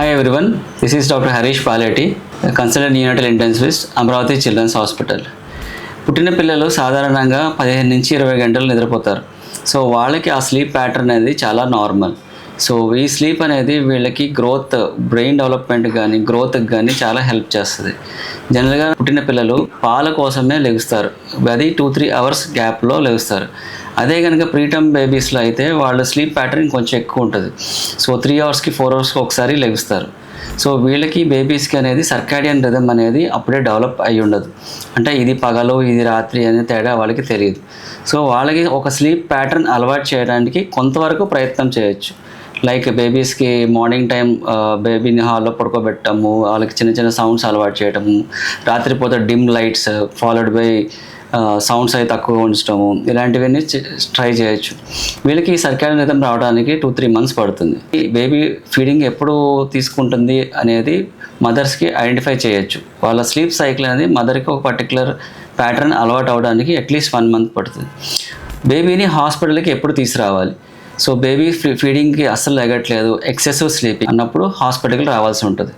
Hi everyone, this is Dr. Harish Paleti, consultant neonatal intensivist, Amaravati children's hospital. పుట్టిన పిల్లలు సాధారణంగా 15 నుంచి 20 గంటలు నిద్రపోతారు. సో వాళ్ళకి ఆ స్లీప్ ప్యాటర్న్ అనేది చాలా నార్మల్. సో ఈ స్లీప్ అనేది వీళ్ళకి గ్రోత్, బ్రెయిన్ డెవలప్మెంట్ కానీ గ్రోత్కి కానీ చాలా హెల్ప్ చేస్తుంది. జనరల్గా పుట్టిన పిల్లలు పాల కోసమే లెగుస్తారు, అది 2-3 అవర్స్ గ్యాప్లో లెగుస్తారు. అదే కనుక ప్రీటర్మ్ బేబీస్లో అయితే వాళ్ళ స్లీప్ ప్యాటర్న్ కొంచెం ఎక్కువ ఉంటుంది. సో 3 అవర్స్కి 4 అవర్స్కి ఒకసారి లెగుస్తారు. సో వీళ్ళకి బేబీస్కి అనేది సర్కాడియన్ రిథమ్ అనేది అప్పుడే డెవలప్ అయి ఉండదు. అంటే ఇది పగలు ఇది రాత్రి అనే తేడా వాళ్ళకి తెలియదు. సో వాళ్ళకి ఒక స్లీప్ ప్యాటర్న్ అలవాటు చేయడానికి కొంతవరకు ప్రయత్నం చేయొచ్చు. లైక్ బేబీస్కి మార్నింగ్ టైం బేబీని హాల్లో పడుకోబెట్టడము, వాళ్ళకి చిన్న చిన్న సౌండ్స్ అలవాటు చేయడము, రాత్రిపూట dim lights followed by sounds అయితే తక్కువగా ఉంచడము, ఇలాంటివన్నీ ట్రై చేయొచ్చు. వీళ్ళకి సర్కాడియన్ రిథమ్ రావడానికి 2-3 మంత్స్ పడుతుంది. ఈ బేబీ ఫీడింగ్ ఎప్పుడు తీసుకుంటుంది అనేది మదర్స్కి ఐడెంటిఫై చేయొచ్చు. వాళ్ళ స్లీప్ సైకిల్ అనేది మదర్కి ఒక పర్టికులర్ ప్యాటర్న్ అలవాటు అవడానికి అట్లీస్ట్ 1 మంత్ పడుతుంది. బేబీని హాస్పిటల్కి ఎప్పుడు తీసుకురావాలి? సో బేబీ ఫీడింగ్కి అస్సలు లెగట్లేదు, ఎక్సెసివ్ స్లీపింగ్ అన్నప్పుడు హాస్పిటల్కి రావాల్సి ఉంటుంది.